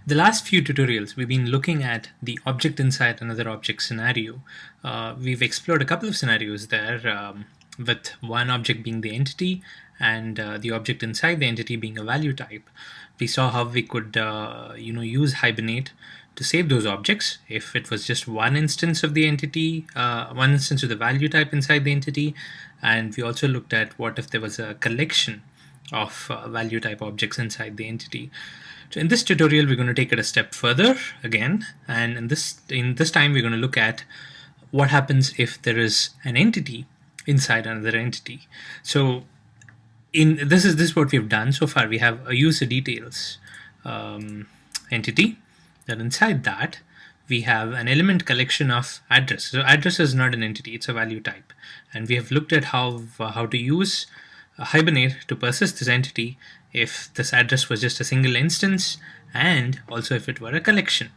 The last few tutorials, we've been looking at the object inside another object scenario. We've explored a couple of scenarios there, with one object being the entity and the object inside the entity being a value type. We saw how we could use Hibernate to save those objects if it was just one instance of the entity, one instance of the value type inside the entity. And we also looked at what if there was a collection of value type objects inside the entity. So in this tutorial, we're going to take it a step further again, and in this time, we're going to look at what happens if there is an entity inside another entity. So this is what we've done so far. We have a user details entity. Then inside that, we have an element collection of address. So address is not an entity; it's a value type, and we have looked at how to use Hibernate to persist this entity if this address was just a single instance, and also if it were a collection.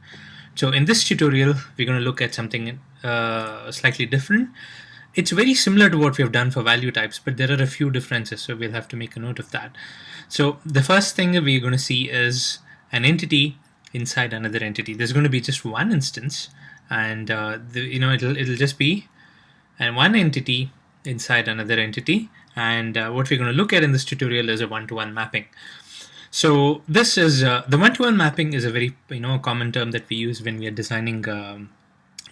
So in this tutorial, we're going to look at something slightly different. It's very similar to what we have done for value types, but there are a few differences, so we'll have to make a note of that. So the first thing that we're going to see is an entity inside another entity. There's going to be just one instance, and it'll just be one entity inside another entity. And what we're going to look at in this tutorial is a one-to-one mapping. So this is the one-to-one mapping is a very common term that we use when we are designing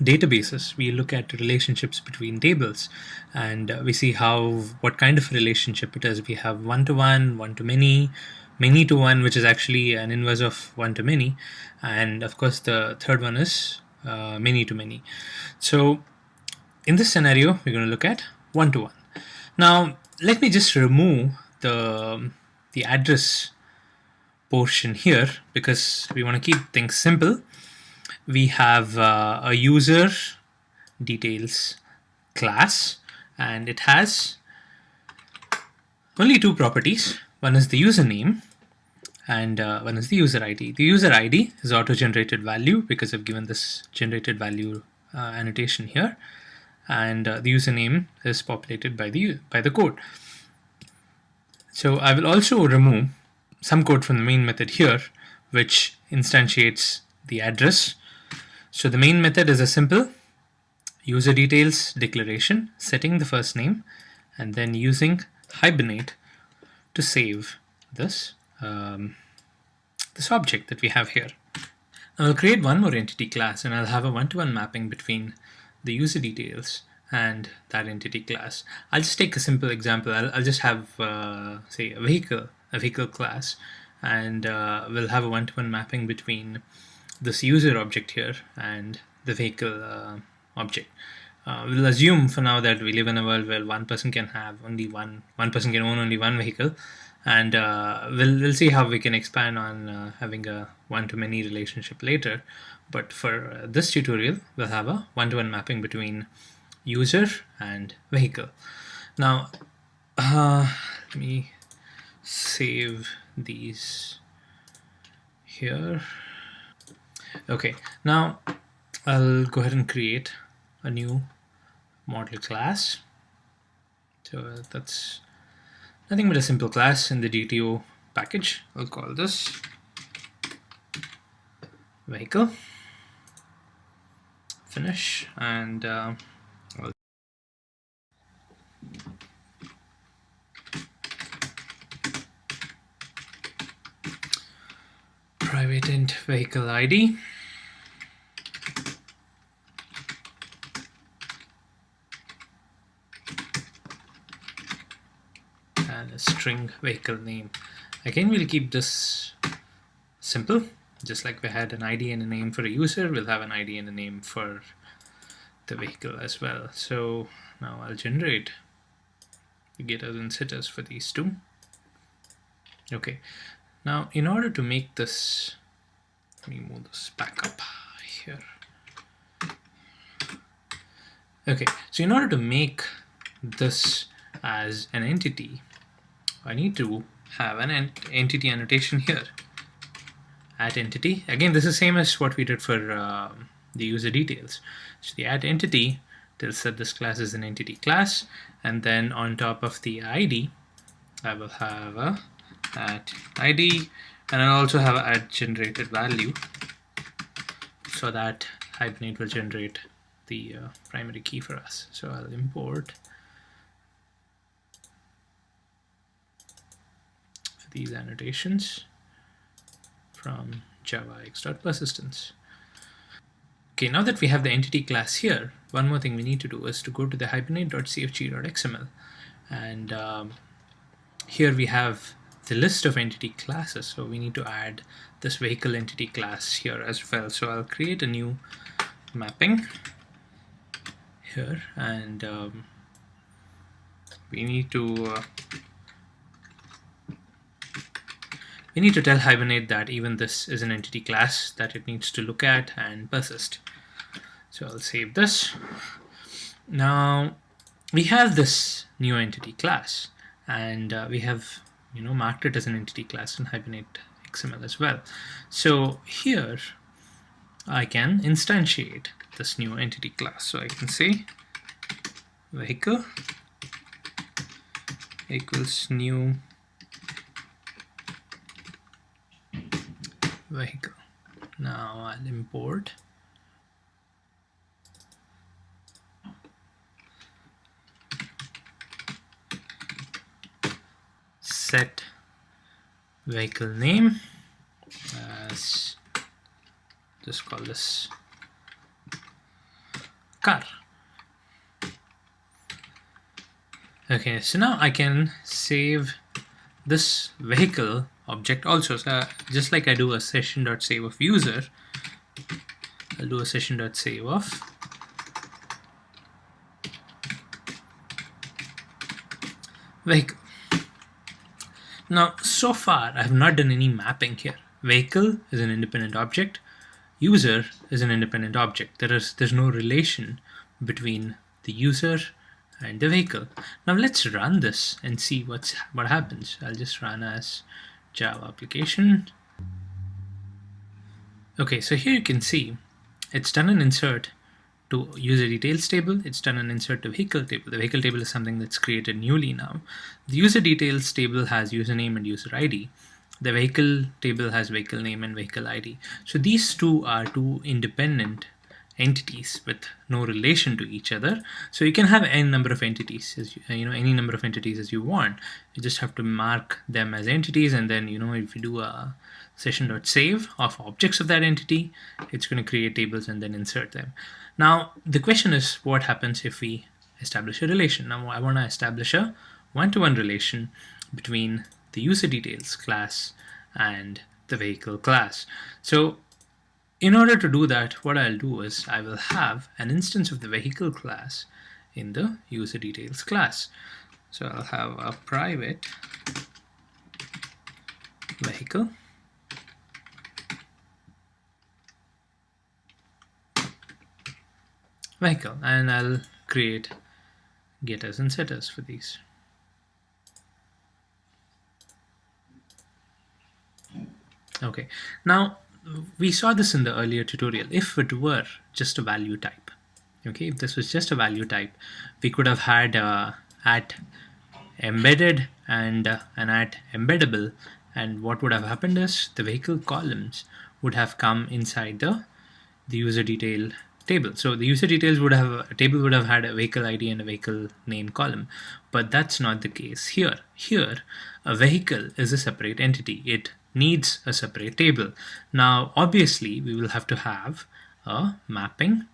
databases. We look at relationships between tables, and we see what kind of relationship it is. We have one-to-one, one-to-many, many-to-one, which is actually an inverse of one-to-many, and of course the third one is many-to-many. So in this scenario, we're going to look at one-to-one. Now, let me just remove the address portion here because we want to keep things simple. We have a user details class, and it has only two properties. One is the username, and one is the user ID. The user ID is auto-generated value because I've given this generated value annotation here, and the username is populated by the code. So I will also remove some code from the main method here, which instantiates the address. So the main method is a simple user details declaration, setting the first name, and then using Hibernate to save this this object that we have here. Now I'll create one more entity class, and I'll have a one-to-one mapping between the user details and that entity class. I'll just take a simple example. I'll just have say a vehicle class, and we'll have a one-to-one mapping between this user object here and the vehicle object. We'll assume for now that we live in a world where one person can own only one vehicle, and we'll see how we can expand on having a one-to-many relationship later. But for this tutorial, we'll have a one-to-one mapping between user and vehicle. Now, let me save these here. Okay, now I'll go ahead and create a new model class. So that's nothing but a simple class in the GTO package. I'll call this vehicle. Finish, and private int vehicle ID, and a string vehicle name. Again, we'll keep this simple, just like we had an ID and a name for a user. We'll have an ID and a name for the vehicle as well. So now I'll generate the getters and setters for these two. Okay, now in order to make this, let me move this back up here. Okay, so in order to make this as an entity, I need to have an entity annotation here. At entity, again, this is same as what we did for the user details. So the add entity tells that this class is an entity class, and then on top of the ID, I will have a at ID And I'll also have add generated value so that Hibernate will generate the primary key for us. So I'll import these annotations from javax.persistence. Okay, now that we have the entity class here, one more thing we need to do is to go to the hibernate.cfg.xml, and here we have the list of entity classes, so we need to add this vehicle entity class here as well. So I'll create a new mapping here, and we need to tell Hibernate that even this is an entity class that it needs to look at and persist. So I'll save this. Now we have this new entity class, and we have marked it as an entity class in Hibernate XML as well. So here I can instantiate this new entity class. So I can say vehicle equals new vehicle. Now I'll import set vehicle name as, just call this car. Okay, so now I can save this vehicle object also. So just like I do a session.save of user, I'll do a session.save of vehicle. Now, so far, I have not done any mapping here. Vehicle is an independent object. User is an independent object. There's no relation between the user and the vehicle. Now let's run this and see what happens. I'll just run as Java application. Okay, so here you can see it's done an insert to user details table, it's done an insert to vehicle table. The vehicle table is something that's created newly now. The user details table has username and user ID. The vehicle table has vehicle name and vehicle ID. So these two are two independent entities with no relation to each other. So you can have any number of entities, any number of entities as you want. You just have to mark them as entities, and then if you do a session.save of objects of that entity, it's going to create tables and then insert them. Now the question is, what happens if we establish a relation? Now I want to establish a one-to-one relation between the user details class and the vehicle class. So in order to do that, what I'll do is I will have an instance of the vehicle class in the user details class. So I'll have a private vehicle and I'll create getters and setters for these. Okay, now we saw this in the earlier tutorial. If it were just a value type, okay, if this was just a value type, we could have had at embedded and an at embeddable, and what would have happened is the vehicle columns would have come inside the user detail table. So the user details table would have had a vehicle ID and a vehicle name column, but that's not the case here. Here, a vehicle is a separate entity. It needs a separate table. Now, obviously, we will have to have a mapping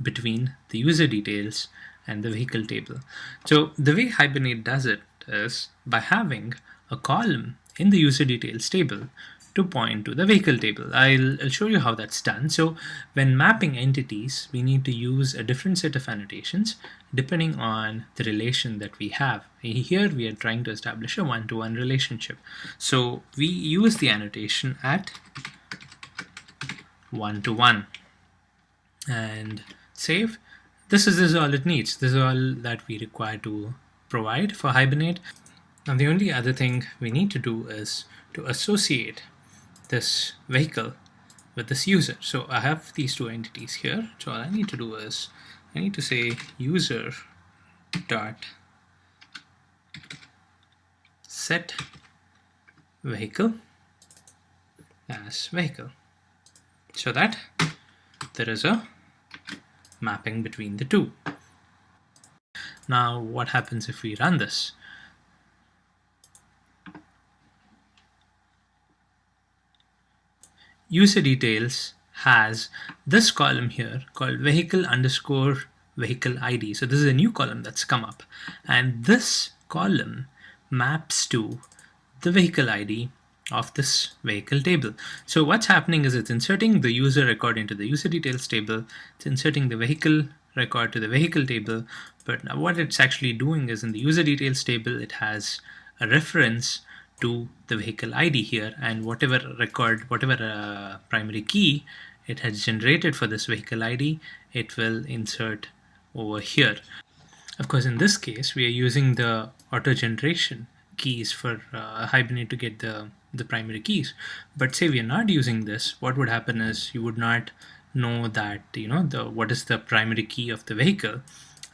between the user details and the vehicle table. So the way Hibernate does it is by having a column in the user details table to point to the vehicle table. I'll show you how that's done. So when mapping entities, we need to use a different set of annotations depending on the relation that we have. Here we are trying to establish a one-to-one relationship. So we use the annotation at one-to-one and save. This is all it needs. This is all that we require to provide for Hibernate. Now the only other thing we need to do is to associate this vehicle with this user. So I have these two entities here. So all I need to do is I need to say user dot set vehicle as vehicle, so that there is a mapping between the two. Now what happens if we run this? User details has this column here called vehicle underscore vehicle ID. So this is a new column that's come up, and this column maps to the vehicle ID of this vehicle table. So what's happening is it's inserting the user record into the user details table, it's inserting the vehicle record to the vehicle table, but now what it's actually doing is in the user details table it has a reference to the vehicle ID here, and whatever record, whatever primary key it has generated for this vehicle ID, it will insert over here. Of course, in this case, we are using the auto generation keys for Hibernate to get the primary keys. But say we are not using this, what would happen is you would not know that what is the primary key of the vehicle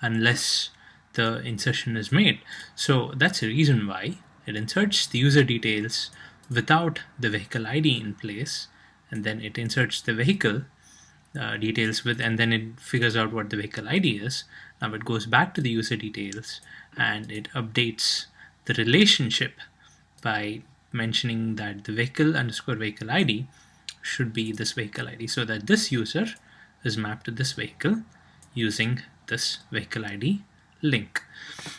unless the insertion is made. So that's the reason why it inserts the user details without the vehicle ID in place, and then it inserts the vehicle details with, and then it figures out what the vehicle ID is. Now it goes back to the user details and it updates the relationship by mentioning that the vehicle underscore vehicle ID should be this vehicle ID, so that this user is mapped to this vehicle using this vehicle ID link.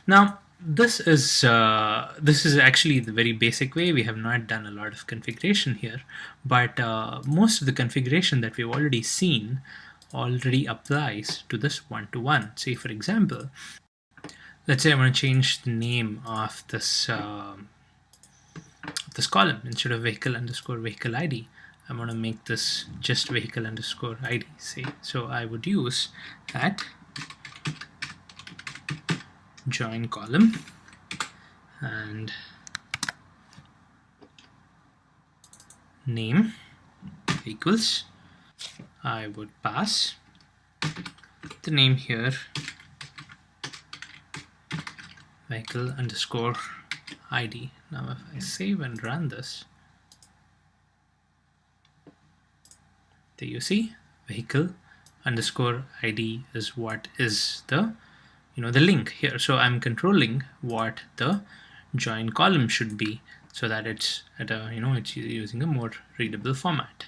Now this is actually the very basic way. We have not done a lot of configuration here, but most of the configuration that we've already seen already applies to this one-to-one. Say for example, let's say I want to change the name of this this column. Instead of vehicle underscore vehicle ID, I want to make this just vehicle underscore ID, say. So I would use that join column and name equals, I would pass the name here vehicle underscore ID. Now if I save and run this, there you see vehicle underscore ID is what is the the link here. So I'm controlling what the join column should be so that it's at a it's using a more readable format.